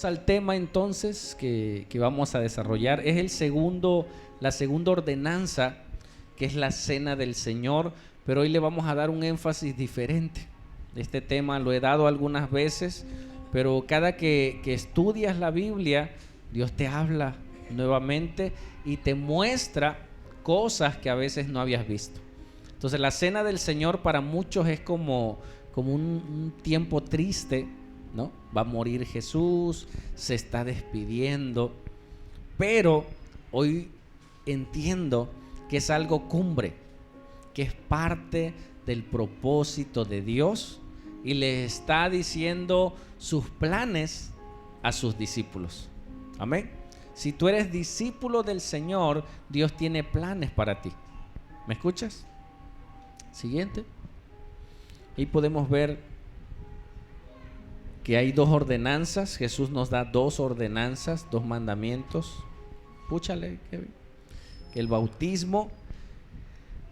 Al tema entonces que vamos a desarrollar es la segunda ordenanza, que es la cena del Señor, pero hoy le vamos a dar un énfasis diferente. Este tema lo he dado algunas veces, pero cada que estudias la Biblia, Dios te habla nuevamente y te muestra cosas que a veces no habías visto. Entonces la cena del Señor para muchos es como un tiempo triste, ¿no? Va a morir Jesús, se está despidiendo, pero hoy entiendo que es algo cumbre, que es parte del propósito de Dios y le está diciendo sus planes a sus discípulos. Amén. Si tú eres discípulo del Señor, Dios tiene planes para ti. ¿Me escuchas? Siguiente. Ahí podemos ver que hay dos ordenanzas. Jesús nos da dos ordenanzas, dos mandamientos. Púchale, Kevin. El bautismo,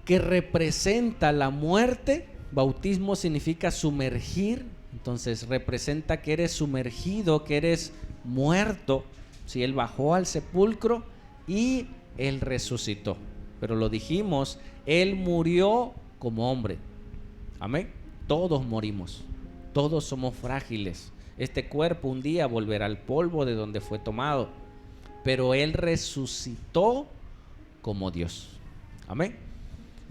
que representa la muerte. Bautismo significa sumergir. Entonces representa que eres sumergido, que eres muerto. Si Él bajó al sepulcro y Él resucitó. Pero lo dijimos, Él murió como hombre. Amén. Todos morimos. Todos somos frágiles. Este cuerpo un día volverá al polvo de donde fue tomado. Pero Él resucitó como Dios. Amén.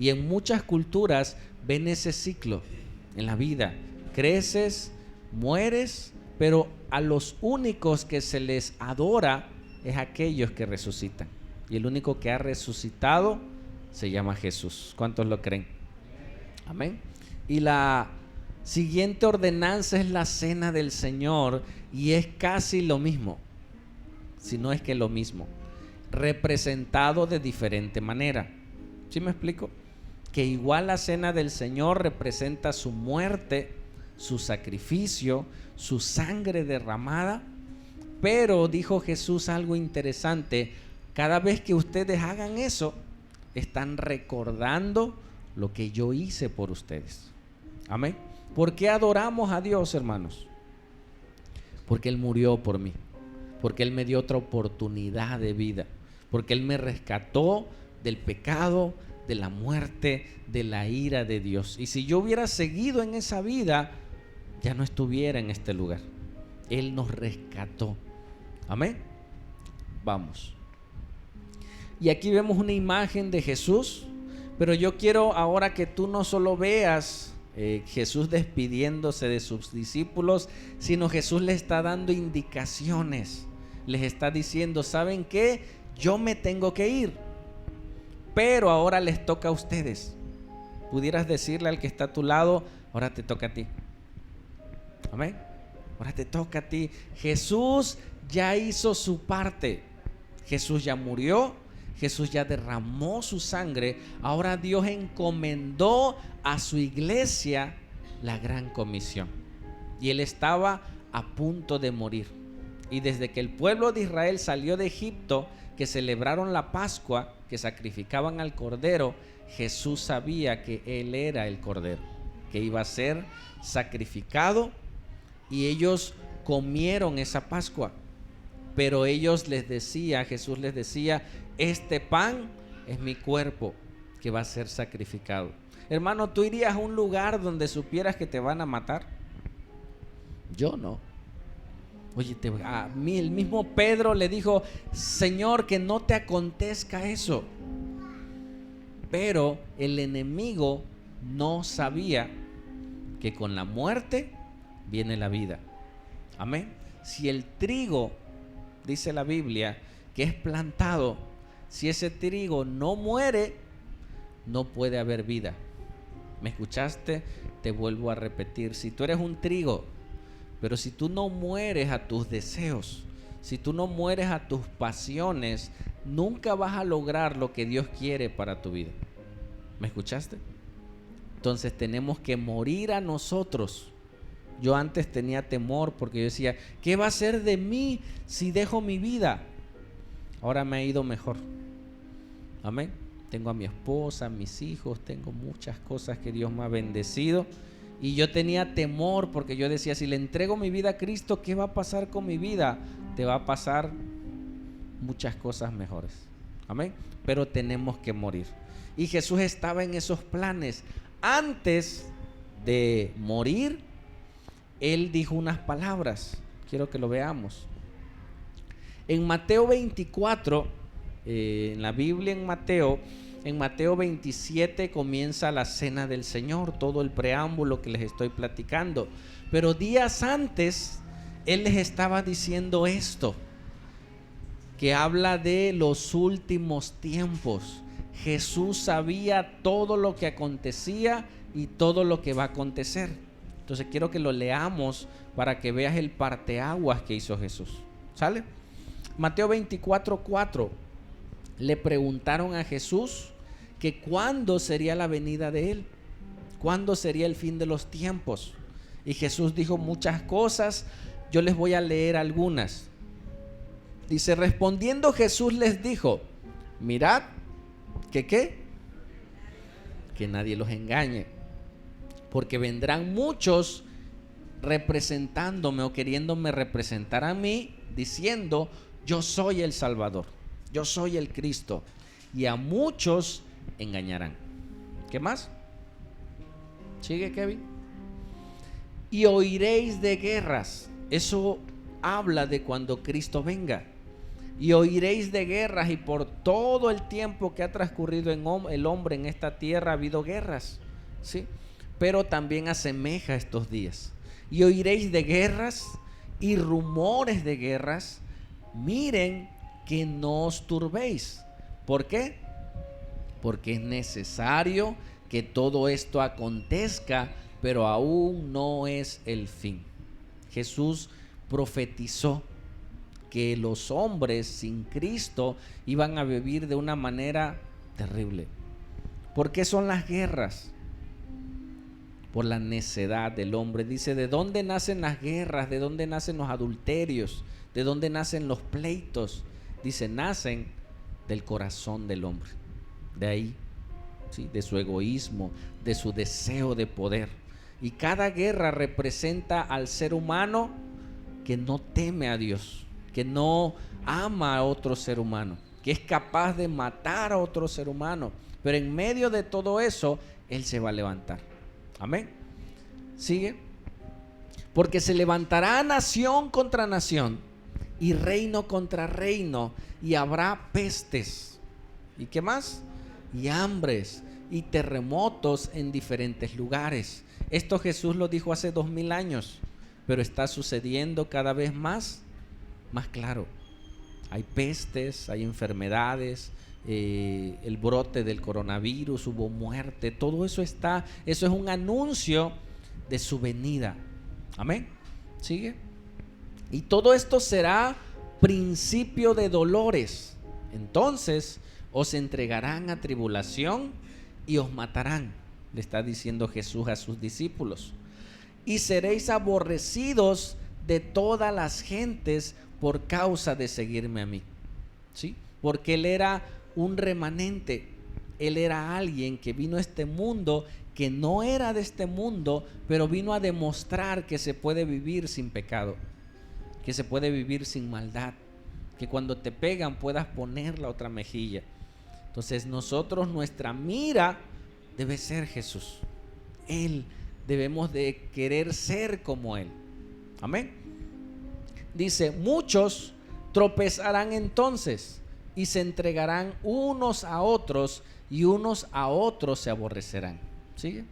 Y en muchas culturas ven ese ciclo en la vida. Creces, mueres, pero a los únicos que se les adora es aquellos que resucitan. Y el único que ha resucitado se llama Jesús. ¿Cuántos lo creen? Amén. Y la siguiente ordenanza es la cena del Señor, y es casi lo mismo, si no es que lo mismo, representado de diferente manera. ¿Sí me explico? Que igual la cena del Señor representa su muerte, su sacrificio, su sangre derramada, pero dijo Jesús algo interesante: cada vez que ustedes hagan eso, están recordando lo que yo hice por ustedes. Amén. ¿Por qué adoramos a Dios, hermanos? Porque Él murió por mí, porque Él me dio otra oportunidad de vida, porque Él me rescató del pecado, de la muerte, de la ira de Dios. Y si yo hubiera seguido en esa vida, ya no estuviera en este lugar. Él nos rescató. Amén. Vamos. Y aquí vemos una imagen de Jesús, pero yo quiero ahora que tú no solo veas Jesús despidiéndose de sus discípulos, sino Jesús les está dando indicaciones. Les está diciendo: ¿saben qué? Yo me tengo que ir, pero ahora les toca a ustedes. Pudieras decirle al que está a tu lado: ahora te toca a ti. Amén. Ahora te toca a ti. Jesús ya hizo su parte. Jesús ya murió. Jesús ya derramó su sangre. Ahora Dios encomendó a su iglesia la gran comisión. Y Él estaba a punto de morir. Y desde que el pueblo de Israel salió de Egipto, que celebraron la Pascua, que sacrificaban al Cordero, Jesús sabía que Él era el Cordero, que iba a ser sacrificado, y ellos comieron esa Pascua. Pero Jesús les decía: este pan es mi cuerpo que va a ser sacrificado. Hermano, ¿tú irías a un lugar donde supieras que te van a matar? Yo no. Oye, a mí el mismo Pedro le dijo: Señor, que no te acontezca eso. Pero el enemigo no sabía que con la muerte viene la vida. Amén. Si el trigo, dice la Biblia, que es plantado, si ese trigo no muere, no puede haber vida. ¿Me escuchaste? Te vuelvo a repetir: si tú eres un trigo, pero si tú no mueres a tus deseos, si tú no mueres a tus pasiones, nunca vas a lograr lo que Dios quiere para tu vida. ¿Me escuchaste? Entonces tenemos que morir a nosotros. Yo antes tenía temor porque yo decía: ¿qué va a ser de mí si dejo mi vida? Ahora me ha ido mejor. Amén. Tengo a mi esposa, a mis hijos, tengo muchas cosas que Dios me ha bendecido, Y yo tenía temor porque yo decía, si le entrego mi vida a Cristo, ¿qué va a pasar con mi vida? Te va a pasar muchas cosas mejores. Amén. Pero tenemos que morir. Y Jesús estaba en esos planes. Antes de morir, Él dijo unas palabras. Quiero que lo veamos. En Mateo 24, en la Biblia en Mateo 27 comienza la cena del Señor, todo el preámbulo que les estoy platicando. Pero días antes, Él les estaba diciendo esto, que habla de los últimos tiempos. Jesús sabía todo lo que acontecía y todo lo que va a acontecer. Entonces quiero que lo leamos para que veas el parteaguas que hizo Jesús. ¿Sale? Mateo 24:4. Le preguntaron a Jesús que cuándo sería la venida de Él, cuándo sería el fin de los tiempos. Y Jesús dijo muchas cosas. Yo les voy a leer algunas. Dice, respondiendo Jesús les dijo, mirad, que nadie los engañe, porque vendrán muchos representándome o queriéndome representar a mí, diciendo, yo soy el Salvador, yo soy el Cristo, y a muchos engañarán. ¿Qué más? Sigue, Kevin. Y oiréis de guerras. Eso habla de cuando Cristo venga. Y oiréis de guerras, y por todo el tiempo que ha transcurrido el hombre en esta tierra ha habido guerras, ¿sí? Pero también asemeja estos días. Y oiréis de guerras y rumores de guerras. Miren que no os turbéis. ¿Por qué? Porque es necesario que todo esto acontezca, pero aún no es el fin. Jesús profetizó que los hombres sin Cristo iban a vivir de una manera terrible. ¿Por qué son las guerras? Por la necedad del hombre. Dice, ¿de dónde nacen las guerras? ¿De dónde nacen los adulterios? ¿De dónde nacen los pleitos? Dice, nacen del corazón del hombre. De ahí, ¿sí? De su egoísmo, de su deseo de poder. Y cada guerra representa al ser humano que no teme a Dios, que no ama a otro ser humano, que es capaz de matar a otro ser humano. Pero en medio de todo eso, Él se va a levantar. Amén. Sigue. Porque se levantará nación contra nación y reino contra reino, y habrá pestes. ¿Y qué más? Y hambres y terremotos en diferentes lugares. Esto Jesús lo dijo hace 2000 años, pero está sucediendo cada vez más claro. Hay pestes, hay enfermedades, el brote del coronavirus, hubo muerte, todo eso eso es un anuncio de su venida. Amén. Sigue. Y todo esto será principio de dolores. Entonces os entregarán a tribulación y os matarán, le está diciendo Jesús a sus discípulos. Y seréis aborrecidos de todas las gentes por causa de seguirme a mí, ¿sí? Porque Él era un remanente. Él era alguien que vino a este mundo, que no era de este mundo, pero vino a demostrar que se puede vivir sin pecado, que se puede vivir sin maldad, que cuando te pegan puedas poner la otra mejilla. Entonces nosotros, nuestra mira debe ser Jesús. Él, debemos de querer ser como Él. Amén. Dice, muchos tropezarán entonces y se entregarán unos a otros, y unos a otros se aborrecerán. ¿Sigue?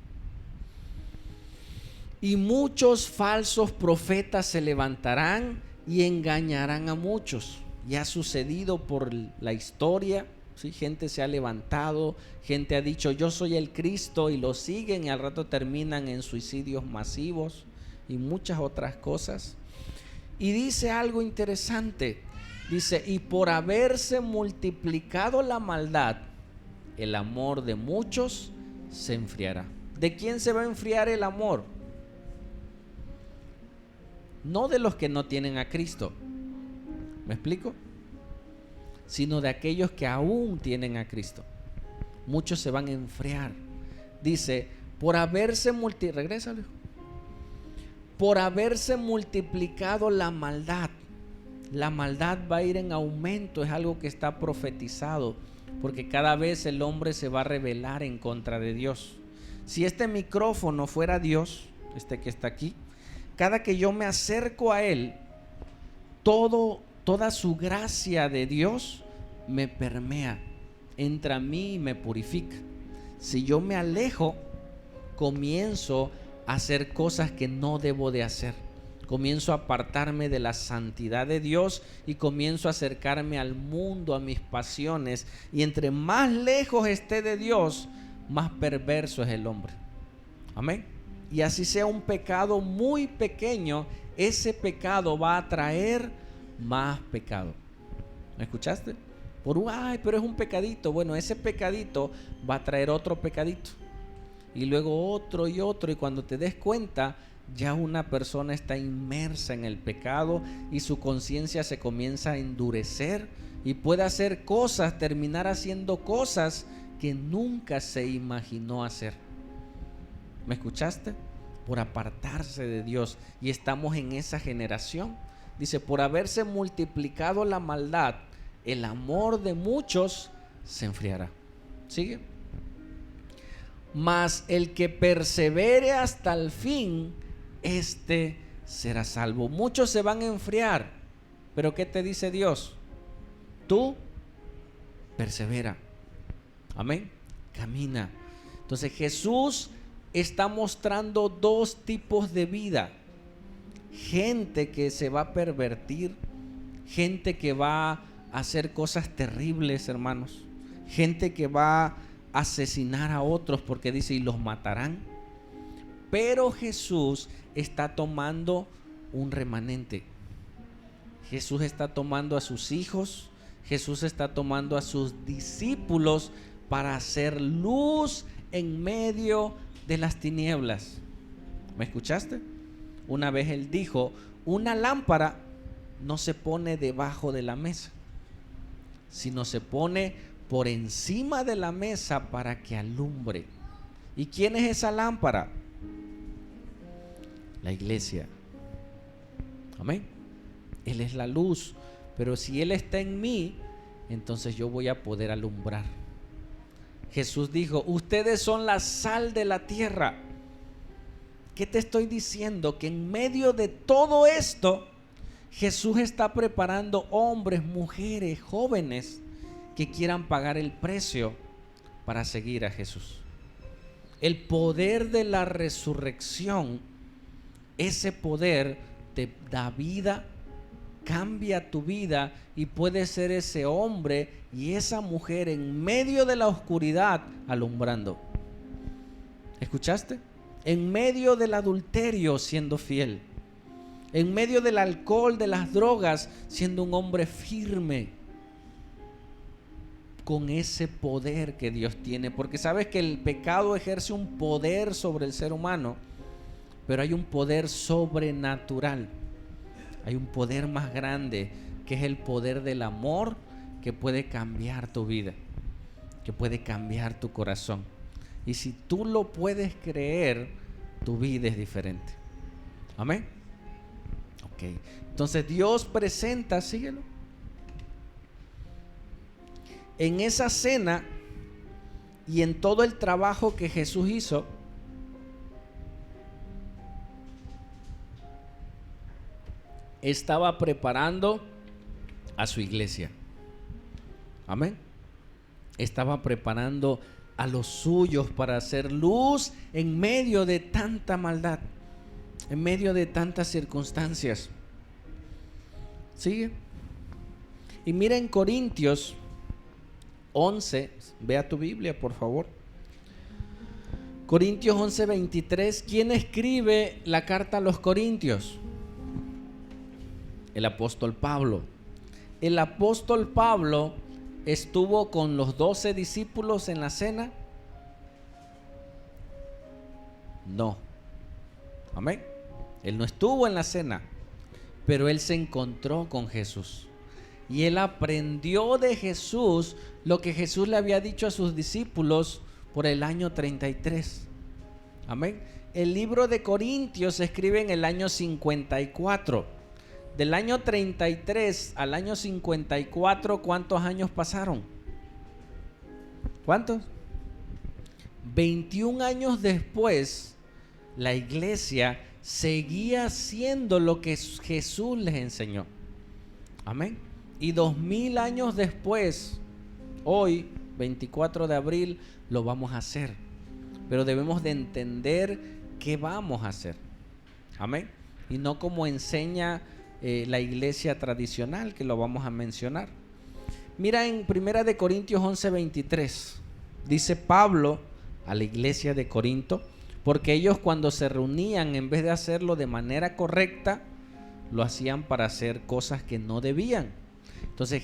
Y muchos falsos profetas se levantarán y engañarán a muchos. Ya ha sucedido por la historia, ¿sí? Gente se ha levantado, gente ha dicho yo soy el Cristo, y lo siguen, y al rato terminan en suicidios masivos y muchas otras cosas. Y dice algo interesante, dice, y por haberse multiplicado la maldad, el amor de muchos se enfriará. ¿De quién se va a enfriar el amor? No de los que no tienen a Cristo, ¿me explico? Sino de aquellos que aún tienen a Cristo. Muchos se van a enfriar. Dice, por haberse regrésalo. por haberse multiplicado la maldad va a ir en aumento. Es algo que está profetizado, porque cada vez el hombre se va a rebelar en contra de Dios. Si este micrófono fuera Dios, este que está aquí, cada que yo me acerco a él, toda su gracia de Dios me permea, entra a mí y me purifica. Si yo me alejo, comienzo a hacer cosas que no debo de hacer. Comienzo a apartarme de la santidad de Dios y comienzo a acercarme al mundo, a mis pasiones. Y entre más lejos esté de Dios, más perverso es el hombre. Amén. Y así sea un pecado muy pequeño, ese pecado va a traer más pecado. ¿Me escuchaste? Pero es un pecadito. Bueno, ese pecadito va a traer otro pecadito. Y luego otro y otro. Y cuando te des cuenta, ya una persona está inmersa en el pecado y su conciencia se comienza a endurecer y puede hacer cosas, terminar haciendo cosas que nunca se imaginó hacer. ¿Me escuchaste? Por apartarse de Dios. Y estamos en esa generación. Dice, por haberse multiplicado la maldad, el amor de muchos se enfriará. ¿Sigue? Mas el que persevere hasta el fin, este será salvo. Muchos se van a enfriar, pero ¿qué te dice Dios? Tú persevera. Amén. Camina. Entonces Jesús está mostrando dos tipos de vida. Gente que se va a pervertir, gente que va a hacer cosas terribles, hermanos. Gente que va a asesinar a otros, porque dice, y los matarán. Pero Jesús está tomando un remanente. Jesús está tomando a sus hijos, Jesús está tomando a sus discípulos para hacer luz en medio de las tinieblas. ¿Me escuchaste? Una vez él dijo, una lámpara no se pone debajo de la mesa, sino se pone por encima de la mesa para que alumbre. ¿Y quién es esa lámpara? La iglesia. Amén. Él es la luz, pero si Él está en mí, entonces yo voy a poder alumbrar. Jesús dijo, ustedes son la sal de la tierra. ¿Qué te estoy diciendo? Que en medio de todo esto, Jesús está preparando hombres, mujeres, jóvenes que quieran pagar el precio para seguir a Jesús. El poder de la resurrección, ese poder te da vida, cambia tu vida y puedes ser ese hombre y esa mujer en medio de la oscuridad alumbrando. ¿Escuchaste? En medio del adulterio siendo fiel, en medio del alcohol, de las drogas, siendo un hombre firme con ese poder que Dios tiene. Porque sabes que el pecado ejerce un poder sobre el ser humano, pero hay un poder sobrenatural. Hay un poder más grande, que es el poder del amor, que puede cambiar tu vida, que puede cambiar tu corazón. Y si tú lo puedes creer, tu vida es diferente. Amén. Ok. Entonces Dios presenta, síguelo. En esa cena y en todo el trabajo que Jesús hizo, estaba preparando a su iglesia. Amén. Estaba preparando a los suyos para hacer luz en medio de tanta maldad, en medio de tantas circunstancias. Sigue. Y mira en Corintios 11, vea tu Biblia por favor. Corintios 11:23. ¿Quién escribe la carta a los Corintios? El apóstol Pablo. El apóstol Pablo estuvo con los 12 discípulos en la cena. No. Amén. Él no estuvo en la cena, pero él se encontró con Jesús. Y él aprendió de Jesús lo que Jesús le había dicho a sus discípulos por el año 33. Amén. el libro de Corintios se escribe en el año 54. Del año 33 al año 54, ¿cuántos años pasaron? ¿Cuántos? 21 años después, la iglesia seguía haciendo lo que Jesús les enseñó. Amén. Y 2000 años después, hoy, 24 de abril, lo vamos a hacer. Pero debemos de entender qué vamos a hacer. Amén. Y no como enseña la iglesia tradicional, que lo vamos a mencionar. Mira en 1 de Corintios 11:23. Dice Pablo a la iglesia de Corinto, porque ellos cuando se reunían, en vez de hacerlo de manera correcta, lo hacían para hacer cosas que no debían. Entonces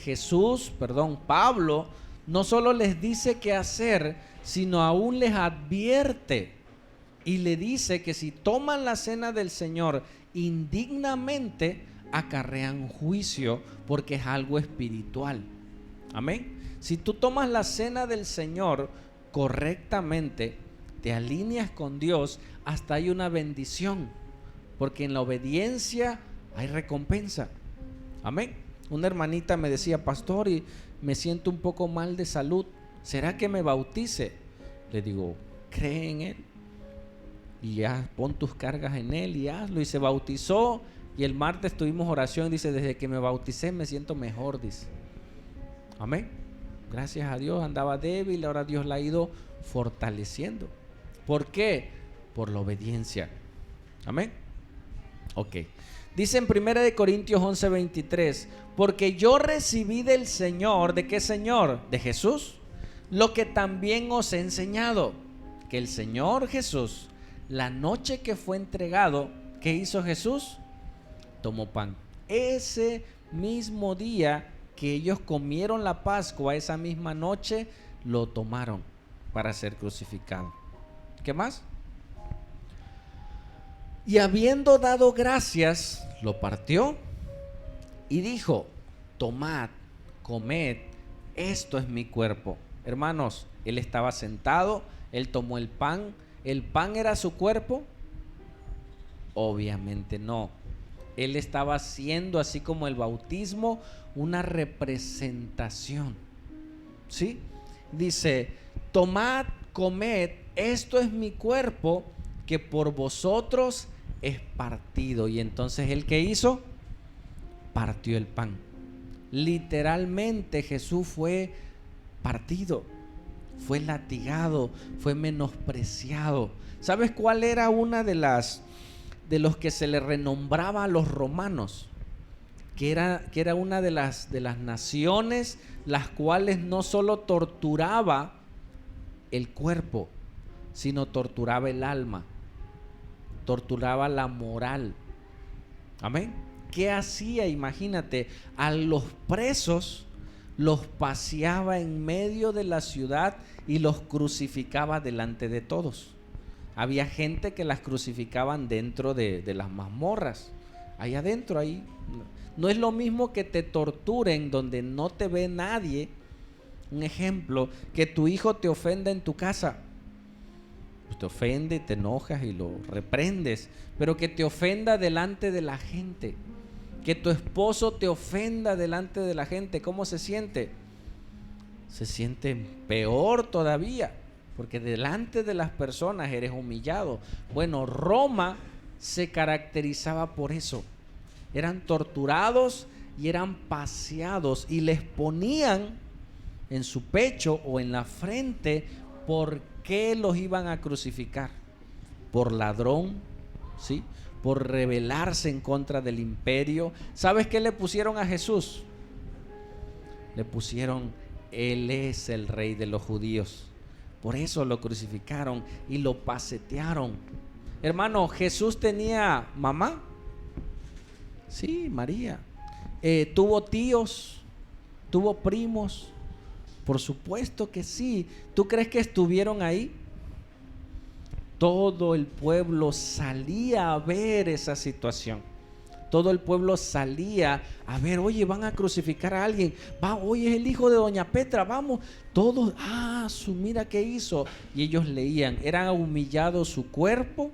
Pablo no solo les dice qué hacer, sino aún les advierte y le dice que si toman la cena del Señor indignamente, acarrean juicio, porque es algo espiritual. Amén. Si tú tomas la cena del Señor correctamente, te alineas con Dios, hasta hay una bendición, porque en la obediencia hay recompensa. Amén. Una hermanita me decía: pastor, y me siento un poco mal de salud, ¿será que me bautice? Le digo: cree en Él y ya, pon tus cargas en Él y hazlo. Y se bautizó, y el martes tuvimos oración. Dice: desde que me bauticé me siento mejor, dice. Amén. Gracias a Dios, andaba débil, ahora Dios la ha ido fortaleciendo. ¿Por qué? Por la obediencia. Amén. Ok. Dice en 1 de Corintios 11:23, porque yo recibí del Señor, ¿de qué Señor? De Jesús, lo que también os he enseñado, que el Señor Jesús, la noche que fue entregado, ¿qué hizo Jesús? Tomó pan. Ese mismo día que ellos comieron la Pascua, esa misma noche lo tomaron para ser crucificado. ¿Qué más? Y habiendo dado gracias, lo partió y dijo: tomad, comed, esto es mi cuerpo. Hermanos, él estaba sentado, él tomó el pan. ¿El pan era su cuerpo? Obviamente no. Él estaba haciendo, así como el bautismo, una representación. ¿Sí? Dice: tomad, comed, esto es mi cuerpo, que por vosotros es partido. Y entonces ¿él qué hizo? Partió el pan. Literalmente Jesús fue partido, fue latigado, fue menospreciado. ¿Sabes cuál era una de los que se le renombraba a los romanos? Que era una de las naciones las cuales no solo torturaba el cuerpo, sino torturaba el alma, torturaba la moral. Amén. ¿Qué hacía? Imagínate, a los presos los paseaba en medio de la ciudad y los crucificaba delante de todos. Había gente que las crucificaban dentro de las mazmorras, ahí adentro, ahí. No es lo mismo que te torturen donde no te ve nadie. Un ejemplo, que tu hijo te ofenda en tu casa. Pues te ofende, te enojas y lo reprendes, pero que te ofenda delante de la gente, que tu esposo te ofenda delante de la gente, ¿cómo se siente? Se siente peor todavía, porque delante de las personas eres humillado. Bueno, Roma se caracterizaba por eso. Eran torturados y eran paseados, y les ponían en su pecho o en la frente por qué los iban a crucificar. Por ladrón, ¿sí? Por rebelarse en contra del imperio. ¿Sabes qué le pusieron a Jesús? Le pusieron: Él es el Rey de los judíos. Por eso lo crucificaron y lo pasetearon. Hermano, ¿Jesús tenía mamá? Sí, María. ¿Tuvo tíos? ¿Tuvo primos? Por supuesto que sí. ¿Tú crees que estuvieron ahí? Todo el pueblo salía a ver esa situación. Todo el pueblo salía a ver: oye, van a crucificar a alguien. Oye, es el hijo de doña Petra, vamos. Todos, mira qué hizo. Y ellos leían. Era humillado su cuerpo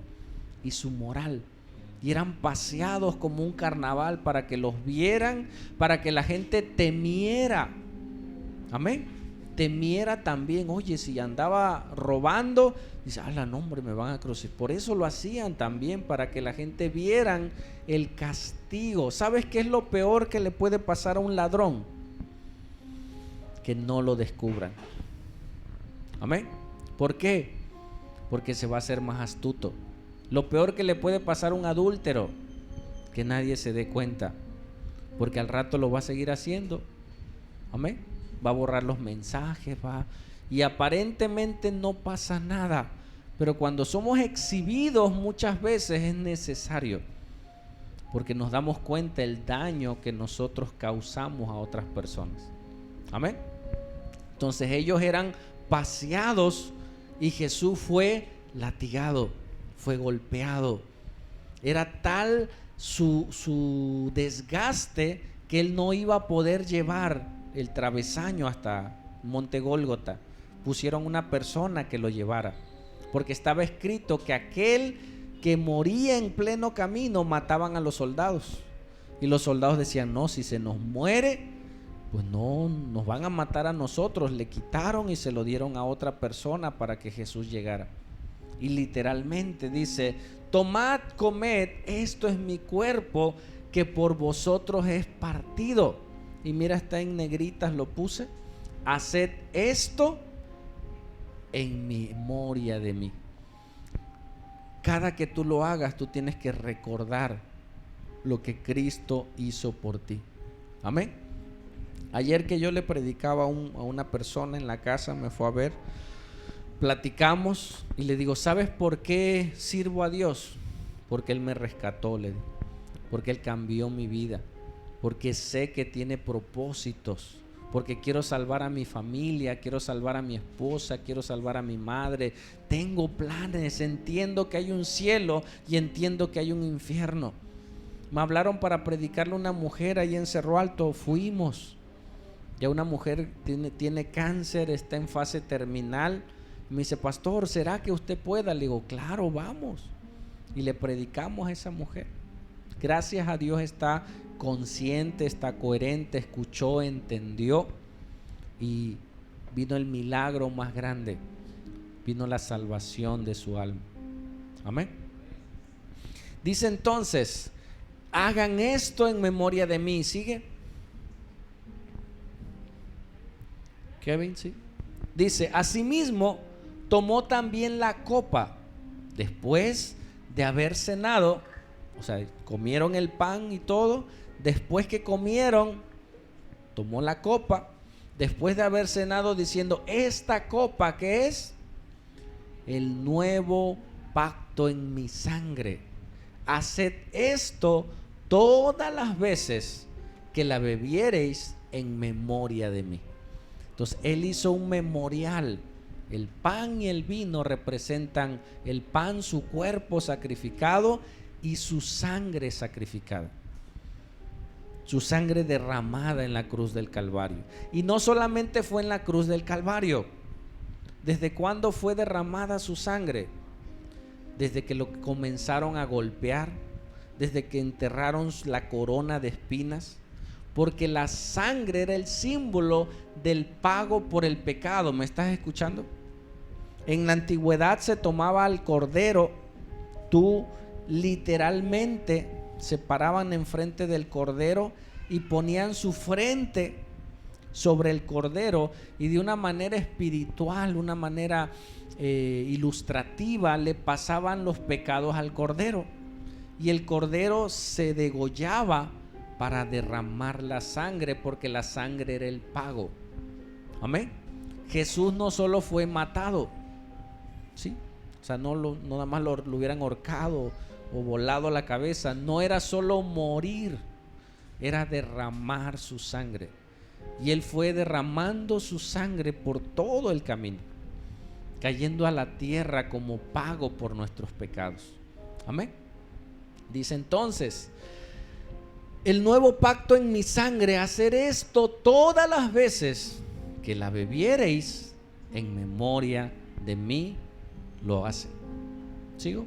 y su moral. Y eran paseados como un carnaval para que los vieran, para que la gente temiera. Amén. Temiera también. Oye, si andaba robando, dice, no, hombre, me van a crucificar. Por eso lo hacían también, para que la gente vieran el castigo. ¿Sabes qué es lo peor que le puede pasar a un ladrón? Que no lo descubran. Amén. ¿Por qué? Porque se va a hacer más astuto. Lo peor que le puede pasar a un adúltero, que nadie se dé cuenta, porque al rato lo va a seguir haciendo. Amén. Va a borrar los mensajes, y aparentemente no pasa nada, pero cuando somos exhibidos muchas veces es necesario, porque nos damos cuenta el daño que nosotros causamos a otras personas. Amén. Entonces ellos eran paseados y Jesús fue latigado, fue golpeado. Era tal su desgaste que él no iba a poder llevar el travesaño hasta Monte Gólgota. Pusieron una persona que lo llevara, porque estaba escrito que aquel que moría en pleno camino mataban a los soldados, y los soldados decían, no, si se nos muere, pues no, nos van a matar a nosotros. Le quitaron y se lo dieron a otra persona para que Jesús llegara. Y literalmente dice, tomad, comed, esto es mi cuerpo que por vosotros es partido. Y mira, está en negritas, lo puse. Haced esto en memoria de mí. Cada que tú lo hagas, tú tienes que recordar lo que Cristo hizo por ti. Amén. Ayer que yo le predicaba a una persona en la casa, me fue a ver, platicamos y le digo, ¿sabes por qué sirvo a Dios? Porque Él me rescató, le digo, porque Él cambió mi vida, porque sé que tiene propósitos, porque quiero salvar a mi familia, quiero salvar a mi esposa, quiero salvar a mi madre, tengo planes, entiendo que hay un cielo y entiendo que hay un infierno. Me hablaron para predicarle a una mujer ahí en Cerro Alto, fuimos. Ya una mujer tiene cáncer, está en fase terminal. Me dice, pastor, ¿será que usted pueda? Le digo, claro, vamos. Y le predicamos a esa mujer. Gracias a Dios está consciente, está coherente, escuchó, entendió. Y vino el milagro más grande. Vino la salvación de su alma. Amén. Dice entonces, hagan esto en memoria de mí. ¿Sigue? Kevin, sí. Dice, asimismo tomó también la copa después de haber cenado. O sea, comieron el pan y todo. Después que comieron, tomó la copa después de haber cenado, diciendo, esta copa, ¿qué es? El nuevo pacto en mi sangre. Haced esto todas las veces que la bebiereis en memoria de mí. Entonces Él hizo un memorial. El pan y el vino representan el pan, su cuerpo sacrificado, y su sangre sacrificada, su sangre derramada en la cruz del Calvario. Y no solamente fue en la cruz del Calvario. ¿Desde cuándo fue derramada su sangre? Desde que lo comenzaron a golpear, desde que enterraron la corona de espinas, porque la sangre era el símbolo del pago por el pecado. ¿Me estás escuchando? En la antigüedad se tomaba al cordero, tú literalmente se paraban enfrente del cordero y ponían su frente sobre el cordero, y de una manera espiritual, una manera ilustrativa, le pasaban los pecados al cordero, y el cordero se degollaba para derramar la sangre, porque la sangre era el pago. Amén. Jesús no solo fue matado, ¿sí? O sea, no nada más lo hubieran ahorcado o volado la cabeza. No era solo morir, era derramar su sangre. Y Él fue derramando su sangre por todo el camino, cayendo a la tierra como pago por nuestros pecados. Amén. Dice entonces, el nuevo pacto en mi sangre, hacer esto todas las veces que la bebiereis en memoria de mí, lo hacen. ¿Sigo?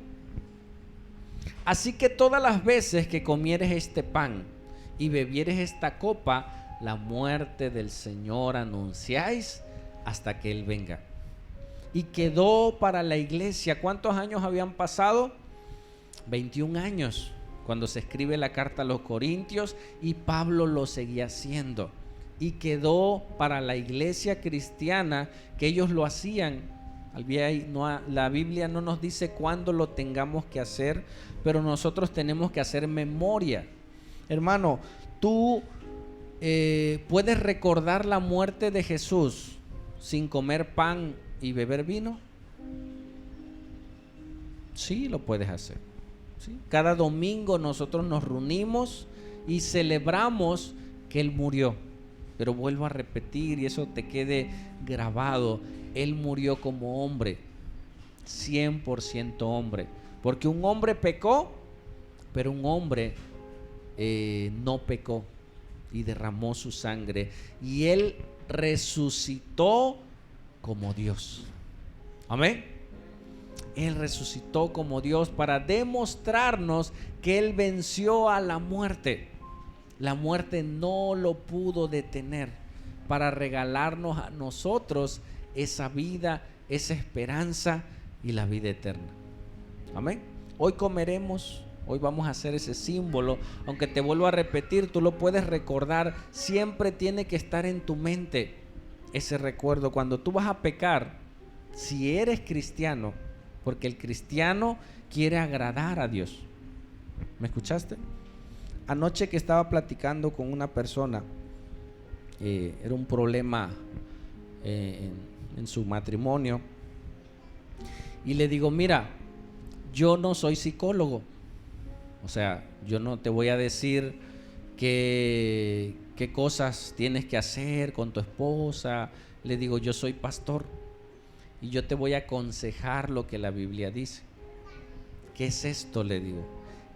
Así que todas las veces que comieres este pan y bebieres esta copa, la muerte del Señor anunciáis hasta que Él venga. Y quedó para la iglesia. ¿Cuántos años habían pasado? 21 años cuando se escribe la carta a los Corintios, y Pablo lo seguía haciendo. Y quedó para la iglesia cristiana que ellos lo hacían. La Biblia no nos dice cuándo lo tengamos que hacer, pero nosotros tenemos que hacer memoria. Hermano, tú puedes recordar la muerte de Jesús sin comer pan y beber vino. Sí, lo puedes hacer. ¿Sí? Cada domingo nosotros nos reunimos y celebramos que Él murió. Pero vuelvo a repetir, y eso te quede grabado: Él murió como hombre, 100% hombre. Porque un hombre pecó, pero un hombre no pecó y derramó su sangre. Y Él resucitó como Dios. Amén. Él resucitó como Dios para demostrarnos que Él venció a la muerte. La muerte no lo pudo detener, para regalarnos a nosotros esa vida, esa esperanza y la vida eterna. Amén. Hoy comeremos, hoy vamos a hacer ese símbolo. Aunque te vuelvo a repetir, tú lo puedes recordar. Siempre tiene que estar en tu mente ese recuerdo. Cuando tú vas a pecar, si eres cristiano, porque el cristiano quiere agradar a Dios. ¿Me escuchaste? Anoche que estaba platicando con una persona, era un problema en su matrimonio, y le digo: mira, yo no soy psicólogo, o sea, yo no te voy a decir qué cosas tienes que hacer con tu esposa. Le digo: yo soy pastor y yo te voy a aconsejar lo que la Biblia dice. ¿Qué es esto? Le digo: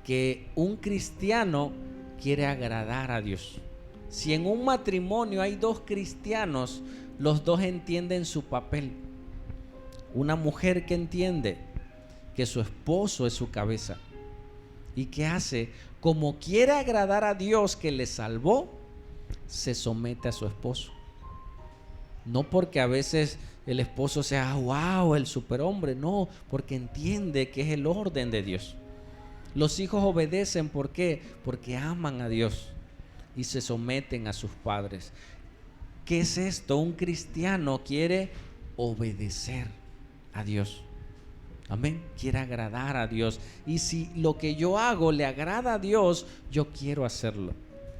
que un cristiano quiere agradar a Dios. Si en un matrimonio hay dos cristianos, los dos entienden su papel. Una mujer que entiende que su esposo es su cabeza, y que hace, como quiere agradar a Dios que le salvó, se somete a su esposo. No porque a veces el esposo sea wow, el superhombre, no, porque entiende que es el orden de Dios. Los hijos obedecen, ¿por qué? Porque aman a Dios y se someten a sus padres. ¿Qué es esto? Un cristiano quiere obedecer a Dios. Amén. Quiere agradar a Dios. Y si lo que yo hago le agrada a Dios, yo quiero hacerlo.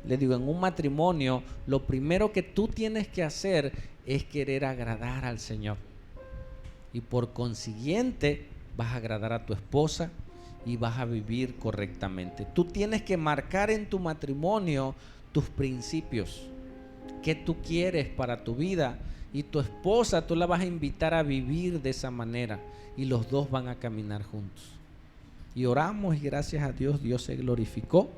Le digo, en un matrimonio, lo primero que tú tienes que hacer es querer agradar al Señor. Y por consiguiente, vas a agradar a tu esposa y vas a vivir correctamente. Tú tienes que marcar en tu matrimonio tus principios. ¿Qué tú quieres para tu vida? Y tu esposa, tú la vas a invitar a vivir de esa manera. Y los dos van a caminar juntos. Y oramos, y gracias a Dios, Dios se glorificó.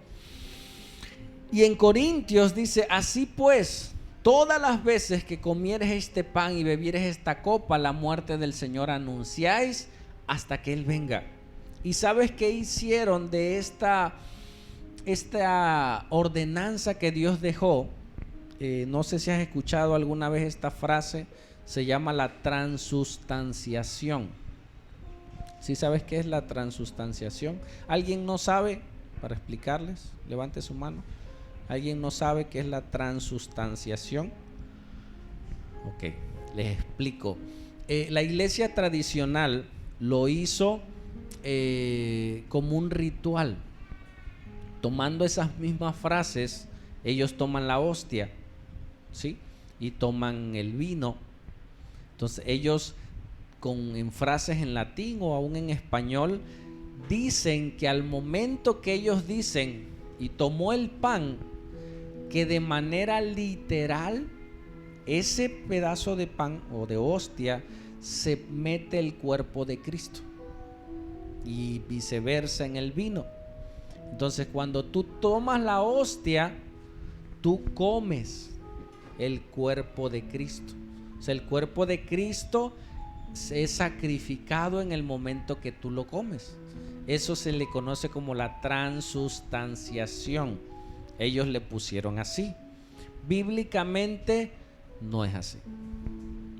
Y en Corintios dice: así pues, todas las veces que comieres este pan y bebieres esta copa, la muerte del Señor anunciáis hasta que Él venga. ¿Y sabes qué hicieron de esta ordenanza que Dios dejó? No sé si has escuchado alguna vez esta frase. Se llama la transustanciación. ¿Sí sabes qué es la transustanciación? ¿Alguien no sabe? Para explicarles, levante su mano. ¿Alguien no sabe qué es la transustanciación? Ok, les explico. La iglesia tradicional lo hizo como un ritual. Tomando esas mismas frases, ellos toman la hostia, ¿sí? Y toman el vino. Entonces ellos, en frases en latín o aún en español, dicen que al momento que ellos dicen y tomó el pan, que de manera literal ese pedazo de pan o de hostia se mete el cuerpo de Cristo, y viceversa en el vino. Entonces cuando tú tomas la hostia, tú comes el cuerpo de Cristo. O sea, el cuerpo de Cristo es sacrificado en el momento que tú lo comes. Eso se le conoce como la transustanciación. Ellos le pusieron así. Bíblicamente no es así.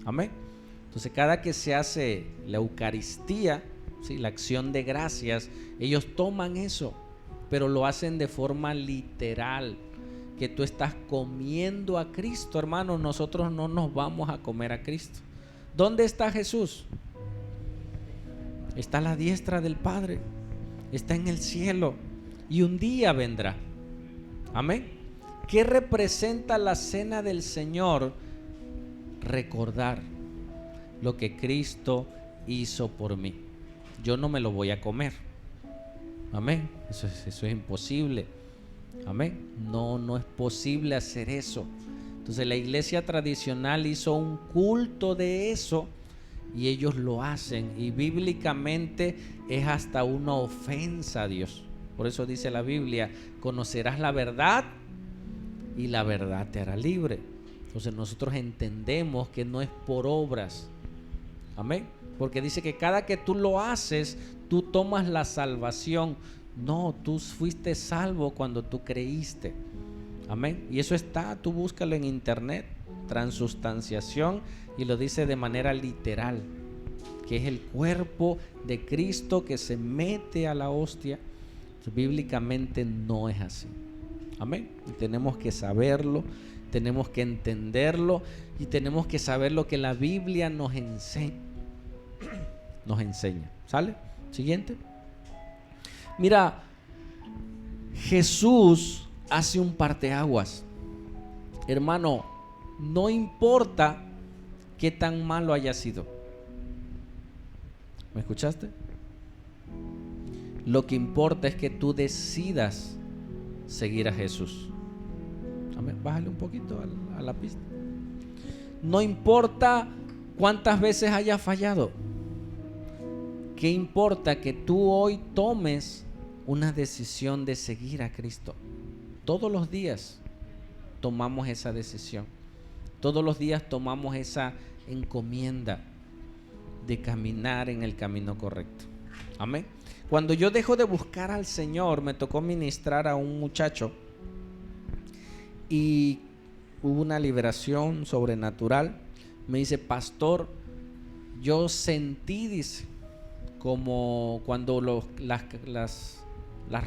Amén. Entonces, cada que se hace la Eucaristía, ¿sí?, la acción de gracias, ellos toman eso, pero lo hacen de forma literal, que tú estás comiendo a Cristo, hermano. Nosotros no nos vamos a comer a Cristo. ¿Dónde está Jesús? Está a la diestra del Padre, está en el cielo, y un día vendrá. Amén. ¿Qué representa la cena del Señor? Recordar lo que Cristo hizo por mí. Yo no me lo voy a comer. Amén. Eso es imposible. Amén. No es posible hacer eso. Entonces la iglesia tradicional hizo un culto de eso y ellos lo hacen, y bíblicamente es hasta una ofensa a Dios. Por eso dice la Biblia: conocerás la verdad y la verdad te hará libre. Entonces nosotros entendemos que no es por obras. Amén. Porque dice que cada que tú lo haces, tú tomas la salvación. No, tú fuiste salvo cuando tú creíste. Amén. Y eso está, tú búscalo en internet, transustanciación, y lo dice de manera literal, que es el cuerpo de Cristo que se mete a la hostia. Bíblicamente no es así. Amén. Y tenemos que saberlo, tenemos que entenderlo, y tenemos que saber lo que la Biblia nos enseña. ¿Sale? Siguiente. Mira, Jesús hace un parteaguas. Hermano, no importa qué tan malo haya sido. ¿Me escuchaste? Lo que importa es que tú decidas seguir a Jesús. Amén. Bájale un poquito a la pista. No importa cuántas veces hayas fallado. ¿Qué importa? Que tú hoy tomes una decisión de seguir a Cristo. Todos los días tomamos esa decisión. Todos los días tomamos esa encomienda de caminar en el camino correcto. Amén. Cuando yo dejo de buscar al Señor, me tocó ministrar a un muchacho y hubo una liberación sobrenatural. Me dice: pastor, yo sentí, dice, como cuando las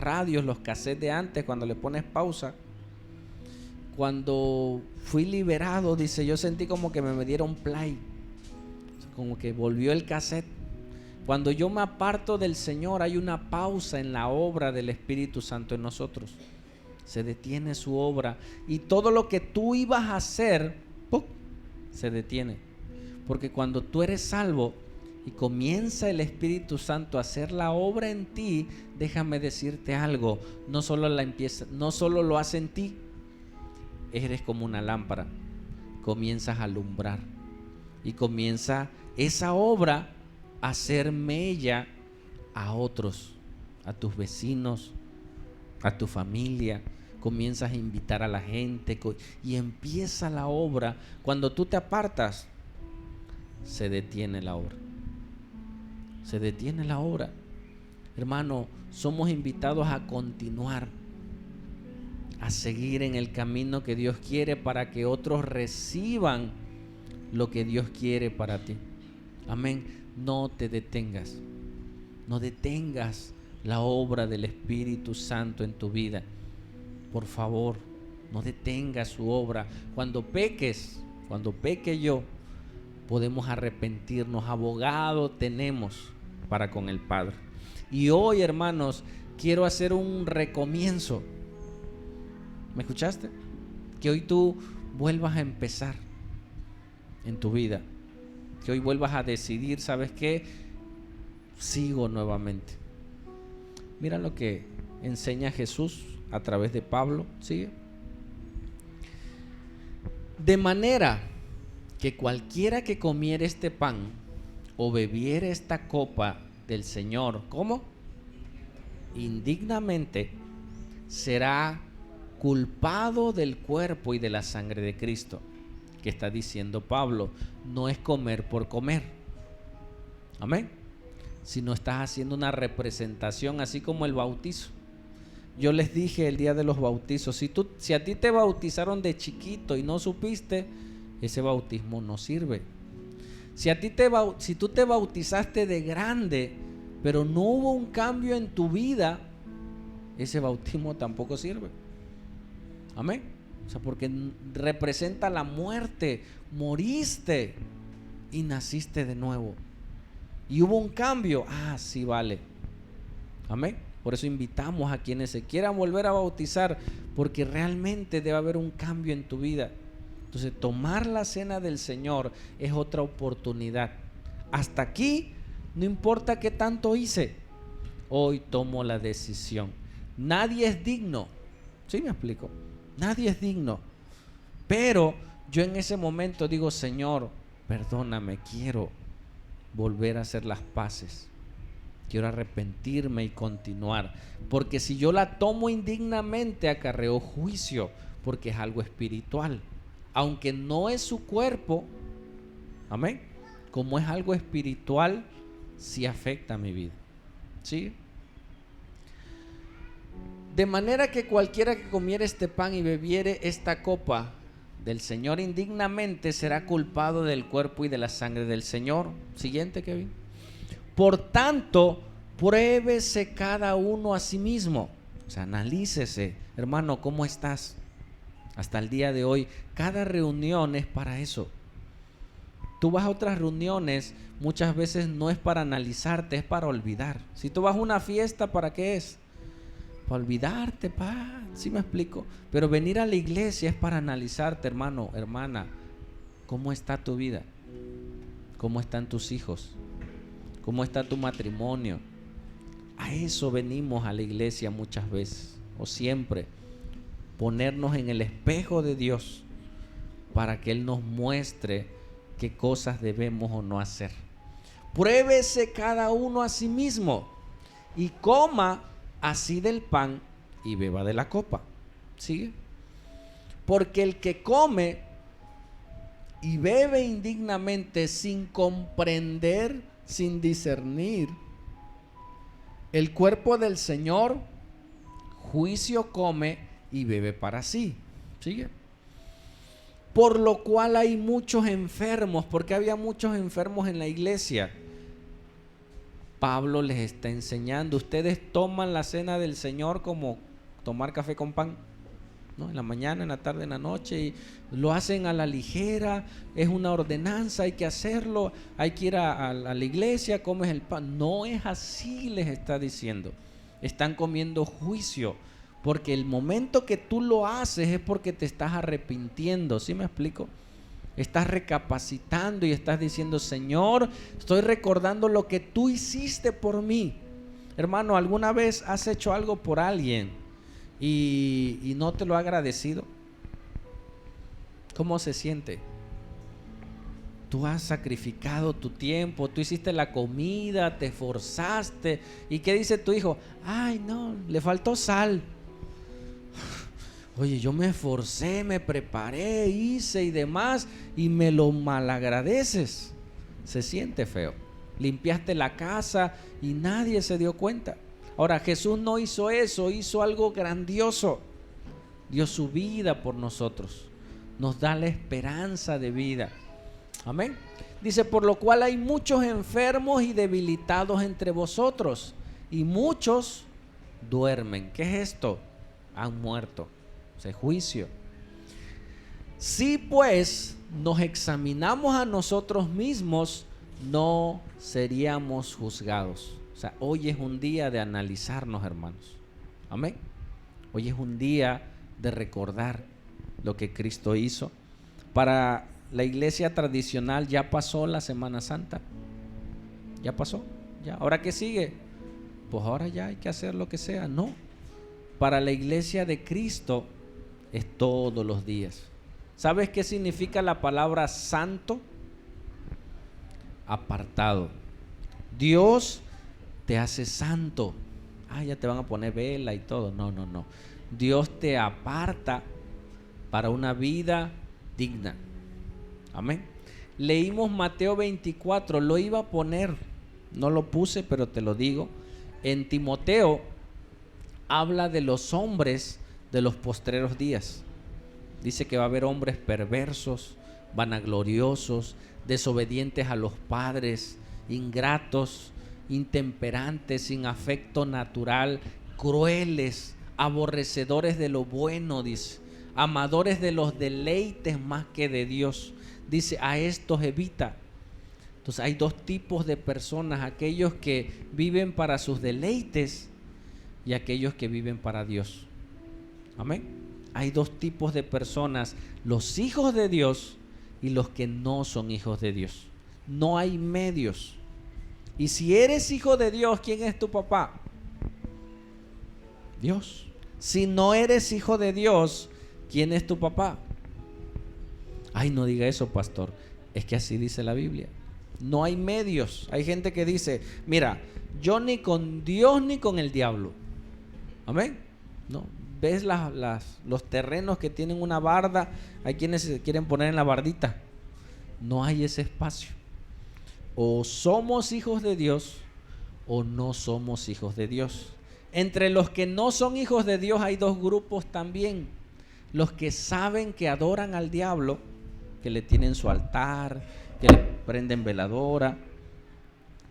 radios, los cassettes de antes, cuando le pones pausa, cuando fui liberado, dice, yo sentí como que me dieron play, como que volvió el cassette. Cuando yo me aparto del Señor, hay una pausa en la obra del Espíritu Santo en nosotros. Se detiene su obra, y todo lo que tú ibas a hacer, ¡pum!, se detiene. Porque cuando tú eres salvo y comienza el Espíritu Santo a hacer la obra en ti, déjame decirte algo: no solo lo hace en ti, eres como una lámpara, comienzas a alumbrar, y comienza esa obra a hacer mella a otros, a tus vecinos, a tu familia. Comienzas a invitar a la gente y empieza la obra. Cuando tú te apartas, se detiene la obra. Se detiene la obra. Hermano, somos invitados a continuar, a seguir en el camino que Dios quiere, para que otros reciban lo que Dios quiere para ti. Amén. No te detengas. No detengas la obra del Espíritu Santo en tu vida. Por favor, no detengas su obra. Cuando peque yo, podemos arrepentirnos. Abogado tenemos para con el Padre. Y hoy, hermanos, quiero hacer un recomienzo. ¿Me escuchaste? Que hoy tú vuelvas a empezar en tu vida. Que hoy vuelvas a decidir, ¿sabes qué? Sigo nuevamente. Mira lo que enseña Jesús a través de Pablo. Sigue. De manera que cualquiera que comiere este pan o bebiere esta copa del Señor, ¿cómo? Indignamente, será culpado del cuerpo y de la sangre de Cristo. Que está diciendo Pablo, no es comer por comer. Amén. sino estás haciendo una representación, así como el bautizo. Yo les dije el día de los bautizos, si a ti te bautizaron de chiquito y no supiste, ese bautismo no sirve. Si tú te bautizaste de grande, pero no hubo un cambio en tu vida, ese bautismo tampoco sirve. Amén. O sea, porque representa la muerte. Moriste y naciste de nuevo. Y hubo un cambio. Sí, vale. Amén. Por eso invitamos a quienes se quieran volver a bautizar, porque realmente debe haber un cambio en tu vida. Entonces, tomar la cena del Señor es otra oportunidad. Hasta aquí, no importa qué tanto hice, hoy tomo la decisión. Nadie es digno. ¿Sí me explico? Nadie es digno. Pero yo en ese momento digo, Señor, perdóname, quiero volver a hacer las paces. Quiero arrepentirme y continuar. Porque si yo la tomo indignamente, acarreo juicio, porque es algo espiritual. Aunque no es su cuerpo, amén, como es algo espiritual, sí afecta a mi vida. ¿Sí? De manera que cualquiera que comiere este pan y bebiere esta copa del Señor indignamente será culpado del cuerpo y de la sangre del Señor. Siguiente, Kevin. Por tanto, pruébese cada uno a sí mismo. O sea, analícese, hermano, ¿cómo estás? Hasta el día de hoy, cada reunión es para eso. Tú vas a otras reuniones, muchas veces no es para analizarte, es para olvidar. Si tú vas a una fiesta, ¿para qué es? Para olvidarte, ¿sí me explico? Pero venir a la iglesia es para analizarte, hermano, hermana. ¿Cómo está tu vida? ¿Cómo están tus hijos? ¿Cómo está tu matrimonio? A eso venimos a la iglesia muchas veces, o siempre. Ponernos en el espejo de Dios para que Él nos muestre qué cosas debemos o no hacer. Pruébese cada uno a sí mismo y coma así del pan y beba de la copa. ¿Sigue? Porque el que come y bebe indignamente sin comprender, sin discernir el cuerpo del Señor, juicio come y bebe para sí. ¿Sigue? Por lo cual hay muchos enfermos. ¿Por qué había muchos enfermos en la iglesia? Pablo les está enseñando. Ustedes toman la cena del Señor como tomar café con pan, ¿no? En la mañana, en la tarde, en la noche, y lo hacen a la ligera. Es una ordenanza, hay que hacerlo, hay que ir a la iglesia, comes el pan. No es así, les está diciendo. Están comiendo juicio, porque el momento que tú lo haces es porque te estás arrepintiendo. ¿Sí me explico? Estás recapacitando y estás diciendo, Señor, estoy recordando lo que tú hiciste por mí. Hermano, ¿alguna vez has hecho algo por alguien y no te lo ha agradecido? ¿Cómo se siente? Tú has sacrificado tu tiempo, tú hiciste la comida, te esforzaste. ¿Y qué dice tu hijo? Ay, no, le faltó sal. Oye, yo me esforcé, me preparé, hice y demás, y me lo malagradeces. Se siente feo. Limpiaste la casa y nadie se dio cuenta. Ahora, Jesús no hizo eso, hizo algo grandioso. Dio su vida por nosotros. Nos da la esperanza de vida. Amén. Dice, por lo cual hay muchos enfermos y debilitados entre vosotros, y muchos duermen. ¿Qué es esto? Han muerto. Ese juicio. Si pues nos examinamos a nosotros mismos, no seríamos juzgados. O sea, hoy es un día de analizarnos, hermanos. Amén. Hoy es un día de recordar lo que Cristo hizo. Para la iglesia tradicional ya pasó la Semana Santa. Ya pasó. Ya. ¿Ahora qué sigue? Pues ahora ya hay que hacer lo que sea. No. Para la iglesia de Cristo es todos los días. ¿Sabes qué significa la palabra santo? Apartado. Dios te hace santo. Ya te van a poner vela y todo. No. Dios te aparta para una vida digna. Amén. Leímos Mateo 24, lo iba a poner. No lo puse, pero te lo digo. En Timoteo habla de los hombres de los postreros días. Dice que va a haber hombres perversos, vanagloriosos, desobedientes a los padres, ingratos, intemperantes, sin afecto natural, crueles, aborrecedores de lo bueno, dice, amadores de los deleites más que de Dios. Dice, a estos evita. Entonces hay dos tipos de personas: aquellos que viven para sus deleites y aquellos que viven para Dios. Amén. Hay dos tipos de personas: los hijos de Dios y los que no son hijos de Dios. No hay medios. Y si eres hijo de Dios, ¿quién es tu papá? Dios. Si no eres hijo de Dios, ¿quién es tu papá? Ay, no diga eso, pastor. Es que así dice la Biblia. No hay medios. Hay gente que dice, mira, yo ni con Dios ni con el diablo. Amén. No. ¿Ves los terrenos que tienen una barda? Hay quienes se quieren poner en la bardita. No hay ese espacio. O somos hijos de Dios o no somos hijos de Dios. Entre los que no son hijos de Dios hay dos grupos también: los que saben que adoran al diablo, que le tienen su altar, que le prenden veladora,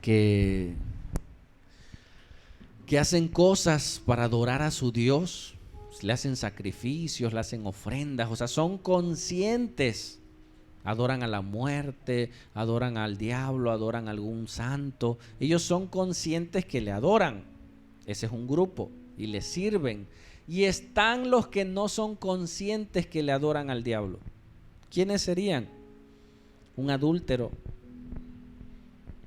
que hacen cosas para adorar a su Dios, le hacen sacrificios, le hacen ofrendas, o sea, son conscientes. Adoran a la muerte, adoran al diablo, adoran a algún santo. Ellos son conscientes que le adoran. Ese es un grupo y le sirven. Y están los que no son conscientes que le adoran al diablo. ¿Quiénes serían? Un adúltero.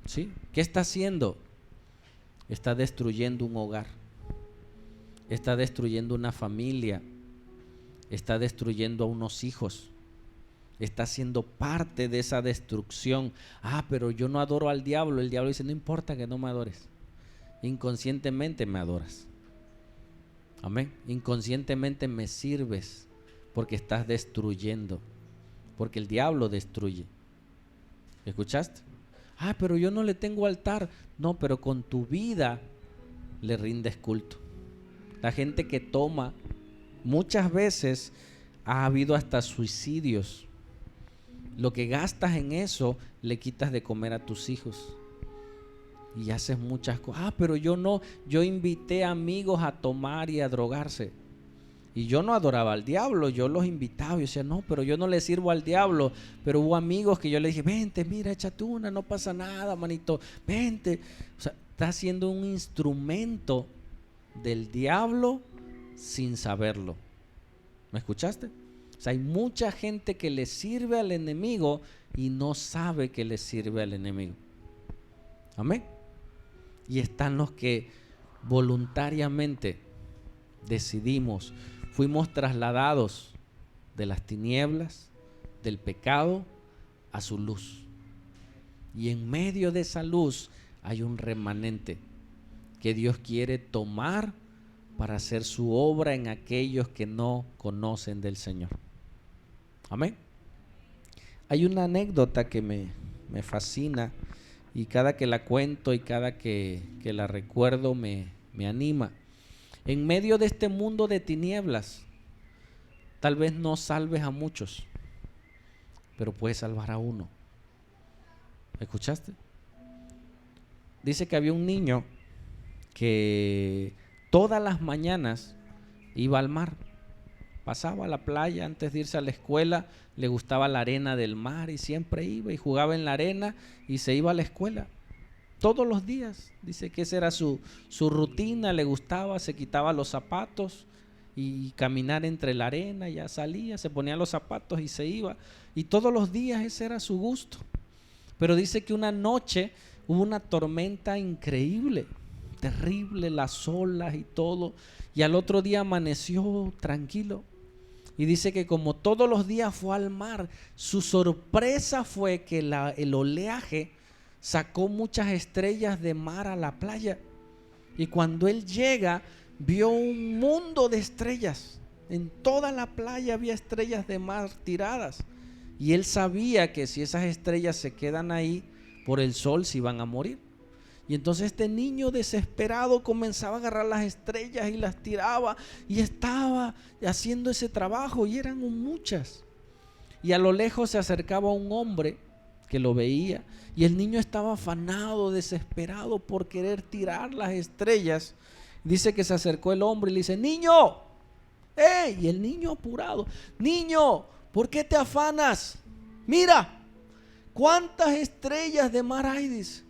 ¿Sí? ¿Qué está haciendo? Está destruyendo un hogar. Está destruyendo una familia. Está destruyendo a unos hijos. Está siendo parte de esa destrucción. Ah, pero yo no adoro al diablo. El diablo dice, no importa que no me adores. Inconscientemente me adoras. Amén. Inconscientemente me sirves porque estás destruyendo. Porque el diablo destruye. ¿Escuchaste? Ah, pero yo no le tengo altar. No, pero con tu vida le rindes culto. La gente que toma, muchas veces ha habido hasta suicidios. Lo que gastas en eso, le quitas de comer a tus hijos. Y haces muchas cosas. Ah, pero yo no, yo invité amigos a tomar y a drogarse. Y yo no adoraba al diablo, yo los invitaba. Yo decía, no, pero yo no le sirvo al diablo. Pero hubo amigos que yo le dije, vente, mira, échate una, no pasa nada, manito, vente. O sea, está siendo un instrumento del diablo sin saberlo. ¿Me escuchaste? O sea, hay mucha gente que le sirve al enemigo y no sabe que le sirve al enemigo. Amén. Y están los que voluntariamente decidimos, fuimos trasladados de las tinieblas, del pecado, a su luz. Y en medio de esa luz hay un remanente que Dios quiere tomar para hacer su obra en aquellos que no conocen del Señor. Amén. Hay una anécdota que me fascina y cada que la cuento y cada que la recuerdo me anima. En medio de este mundo de tinieblas, tal vez no salves a muchos, pero puedes salvar a uno. ¿Escuchaste? Dice que había un niño que todas las mañanas iba al mar. Pasaba a la playa antes de irse a la escuela, le gustaba la arena del mar y siempre iba y jugaba en la arena y se iba a la escuela. Todos los días, dice que esa era su rutina, le gustaba, se quitaba los zapatos y caminar entre la arena, ya salía, se ponía los zapatos y se iba. Y todos los días ese era su gusto. Pero dice que una noche hubo una tormenta increíble, terrible, las olas y todo, y al otro día amaneció tranquilo. Y dice que como todos los días fue al mar, su sorpresa fue que el oleaje sacó muchas estrellas de mar a la playa. Y cuando él llega, vio un mundo de estrellas. En toda la playa había estrellas de mar tiradas. Y él sabía que si esas estrellas se quedan ahí por el sol, se iban a morir. Y entonces este niño desesperado comenzaba a agarrar las estrellas y las tiraba y estaba haciendo ese trabajo y eran muchas. Y a lo lejos se acercaba un hombre que lo veía y el niño estaba afanado, desesperado por querer tirar las estrellas. Dice que se acercó el hombre y le dice: niño, ¡hey! Y el niño apurado: niño, ¿por qué te afanas? Mira, ¿cuántas estrellas de mar hay? Dice.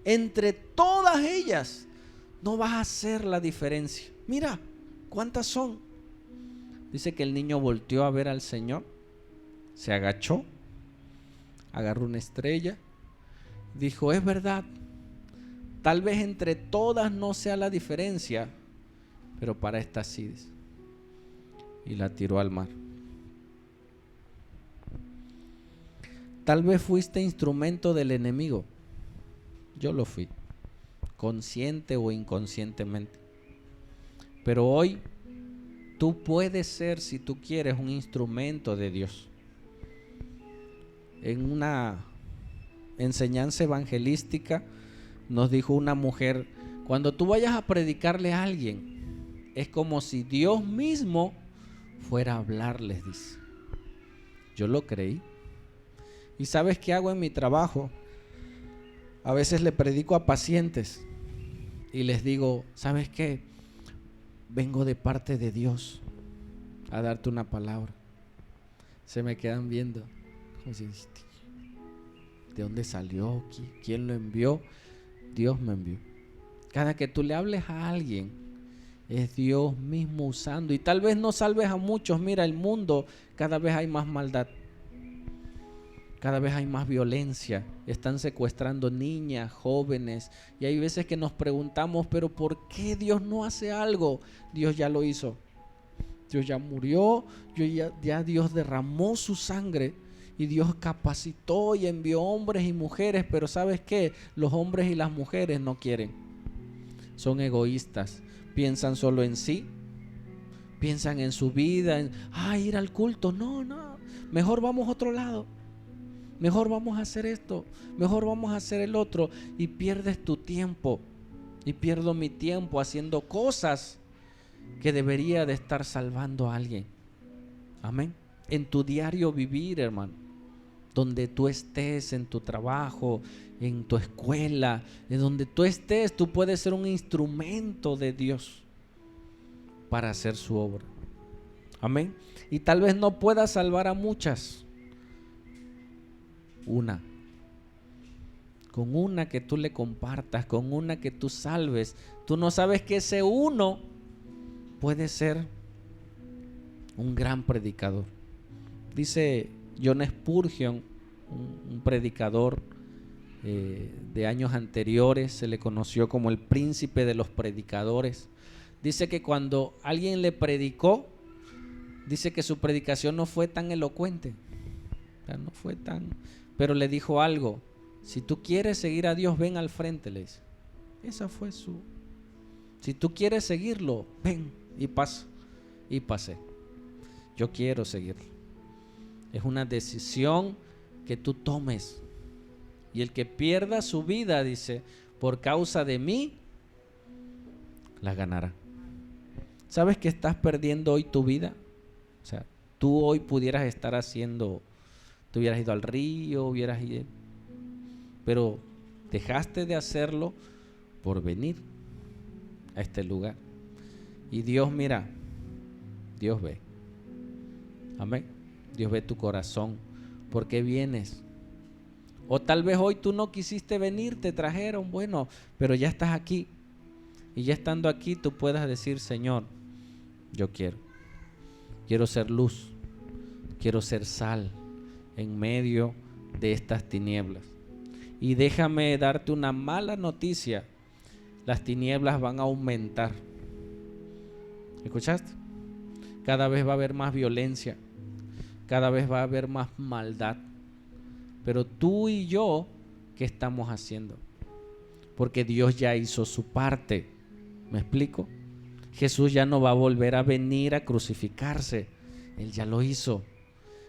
Entre todas ellas no vas a hacer la diferencia. Mira, ¿cuántas son? Dice que el niño volteó a ver al Señor, se agachó, agarró una estrella, dijo: es verdad, tal vez entre todas no sea la diferencia, pero para esta sí. Y la tiró al mar. Tal vez fuiste instrumento del enemigo. Yo lo fui, consciente o inconscientemente. Pero hoy tú puedes ser, si tú quieres, un instrumento de Dios. En una enseñanza evangelística nos dijo una mujer: cuando tú vayas a predicarle a alguien, es como si Dios mismo fuera a hablarles, dice. Yo lo creí. ¿Y sabes qué hago en mi trabajo? A veces le predico a pacientes y les digo: ¿sabes qué? Vengo de parte de Dios a darte una palabra. Se me quedan viendo. ¿De dónde salió? ¿Quién lo envió? Dios me envió. Cada que tú le hables a alguien, es Dios mismo usando. Y tal vez no salves a muchos. Mira, el mundo, cada vez hay más maldad. Cada vez hay más violencia, están secuestrando niñas, jóvenes, y hay veces que nos preguntamos: ¿pero por qué Dios no hace algo? Dios ya lo hizo. Dios ya murió, ya Dios derramó su sangre y Dios capacitó y envió hombres y mujeres, pero ¿sabes qué? Los hombres y las mujeres no quieren. Son egoístas, piensan solo en sí, piensan en su vida, en ir al culto. No, mejor vamos a otro lado. Mejor vamos a hacer esto, mejor vamos a hacer el otro, y pierdes tu tiempo y pierdo mi tiempo haciendo cosas que debería de estar salvando a alguien. Amén. En tu diario vivir, hermano, donde tú estés, en tu trabajo, en tu escuela, en donde tú estés, tú puedes ser un instrumento de Dios para hacer su obra. Amén. Y tal vez no puedas salvar a muchas. Con una que tú le compartas, con una que tú salves, tú no sabes que ese uno puede ser un gran predicador. Dice John Spurgeon, un predicador de años anteriores, se le conoció como el príncipe de los predicadores. Dice que cuando alguien le predicó, dice que su predicación no fue tan elocuente, no fue tan... pero le dijo algo: si tú quieres seguir a Dios, ven al frente, le dice. Esa fue su... si tú quieres seguirlo, ven y pasa. Y pasé. Yo quiero seguirlo. Es una decisión que tú tomes. Y el que pierda su vida, dice, por causa de mí, la ganará. ¿Sabes que estás perdiendo hoy tu vida? O sea, tú hoy pudieras estar haciendo... tú hubieras ido al río, hubieras ido, pero dejaste de hacerlo por venir a este lugar. Y Dios, mira, Dios ve. Amén. Dios ve tu corazón. ¿Por qué vienes? O tal vez hoy tú no quisiste venir, te trajeron, bueno, pero ya estás aquí. Y ya estando aquí tú puedas decir: Señor, yo quiero ser luz, quiero ser sal en medio de estas tinieblas. Y déjame darte una mala noticia: las tinieblas van a aumentar. ¿Escuchaste? Cada vez va a haber más violencia, cada vez va a haber más maldad. Pero tú y yo, ¿qué estamos haciendo? Porque Dios ya hizo su parte. ¿Me explico? Jesús ya no va a volver a venir a crucificarse. Él ya lo hizo.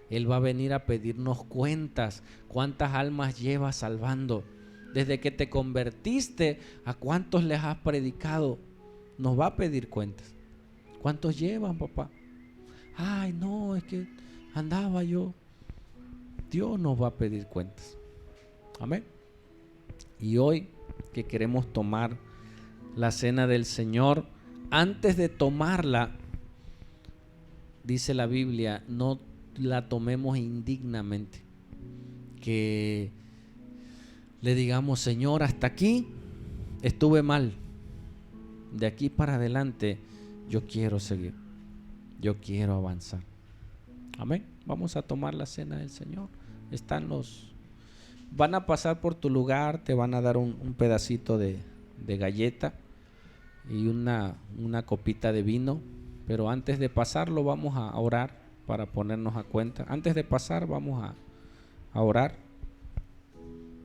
Él va a venir a pedirnos cuentas. ¿Cuántas almas lleva salvando? Desde que te convertiste, ¿a cuántos les has predicado? Nos va a pedir cuentas. ¿Cuántos llevan, papá? Ay, no, es que andaba yo. Dios nos va a pedir cuentas. Amén. Y hoy que queremos tomar la cena del Señor, antes de tomarla, dice la Biblia, no la tomemos indignamente. Que le digamos, Señor, hasta aquí estuve mal. De aquí para adelante yo quiero seguir. Yo quiero avanzar. Amén. Vamos a tomar la cena del Señor. Van a pasar por tu lugar, te van a dar un pedacito de galleta y una copita de vino. Pero antes de pasarlo vamos a orar para ponernos a cuenta. Antes de pasar vamos a orar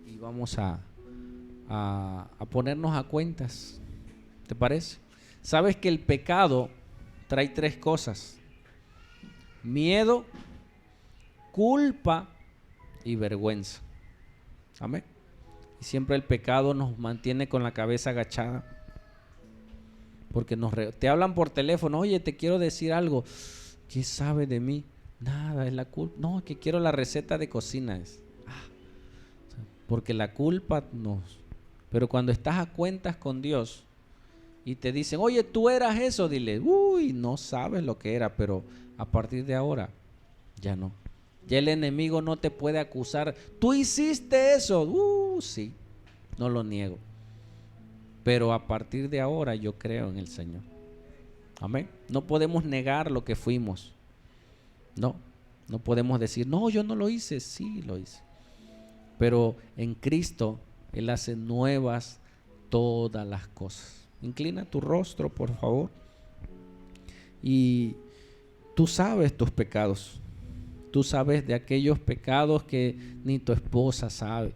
y vamos a ponernos a cuentas. ¿Te parece? Sabes que el pecado trae 3 cosas: miedo, culpa y vergüenza. Amén. Y siempre el pecado nos mantiene con la cabeza agachada, porque te hablan por teléfono, oye, te quiero decir algo. ¿Qué sabe de mí? Nada, es la culpa. No, es que quiero la receta de cocina. Porque la culpa Pero cuando estás a cuentas con Dios y te dicen, oye, tú eras eso, dile, uy, no sabes lo que era, pero a partir de ahora ya no. Ya el enemigo no te puede acusar. Tú hiciste eso. Sí, no lo niego. Pero a partir de ahora yo creo en el Señor. Amén. No podemos negar lo que fuimos. No podemos decir, no, yo no lo hice. Sí, lo hice. Pero en Cristo Él hace nuevas todas las cosas. Inclina tu rostro, por favor. Y tú sabes tus pecados. Tú sabes de aquellos pecados que ni tu esposa sabe,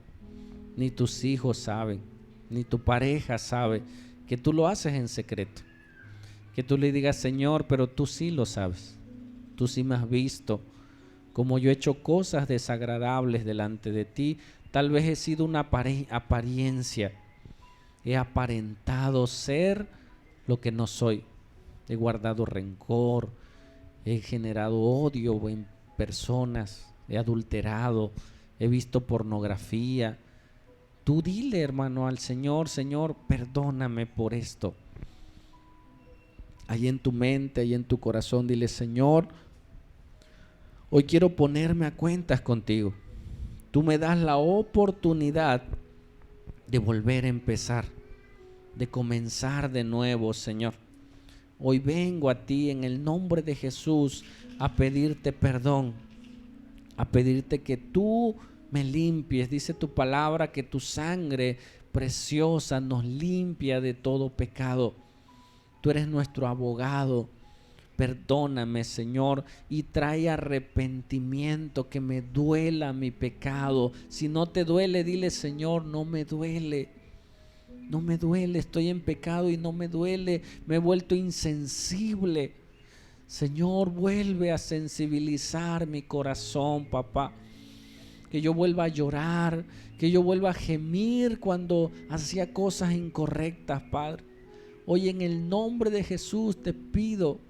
ni tus hijos saben, ni tu pareja sabe, que tú lo haces en secreto. Que tú le digas, Señor, pero tú sí lo sabes. Tú sí me has visto como yo he hecho cosas desagradables delante de ti. Tal vez he sido una apariencia. He aparentado ser lo que no soy. He guardado rencor. He generado odio en personas. He adulterado. He visto pornografía. Tú dile, hermano, al Señor, Señor, perdóname por esto. Ahí en tu mente, ahí en tu corazón, dile, Señor, hoy quiero ponerme a cuentas contigo. Tú me das la oportunidad de volver a empezar, de comenzar de nuevo, Señor. Hoy vengo a ti en el nombre de Jesús a pedirte perdón, a pedirte que tú me limpies. Dice tu palabra que tu sangre preciosa nos limpia de todo pecado. Tú eres nuestro abogado. Perdóname, Señor, y trae arrepentimiento, que me duela mi pecado. Si no te duele, dile, Señor, no me duele. No me duele, estoy en pecado y no me duele. Me he vuelto insensible. Señor, vuelve a sensibilizar mi corazón, papá. Que yo vuelva a llorar, que yo vuelva a gemir cuando hacía cosas incorrectas, Padre. Hoy en el nombre de Jesús te pido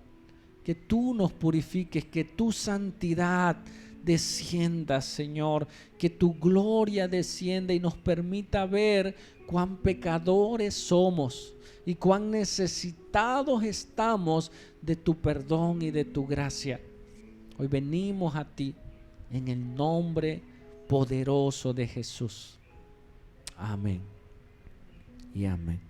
que tú nos purifiques, que tu santidad descienda, Señor, que tu gloria descienda y nos permita ver cuán pecadores somos y cuán necesitados estamos de tu perdón y de tu gracia. Hoy venimos a ti en el nombre poderoso de Jesús. Amén y amén.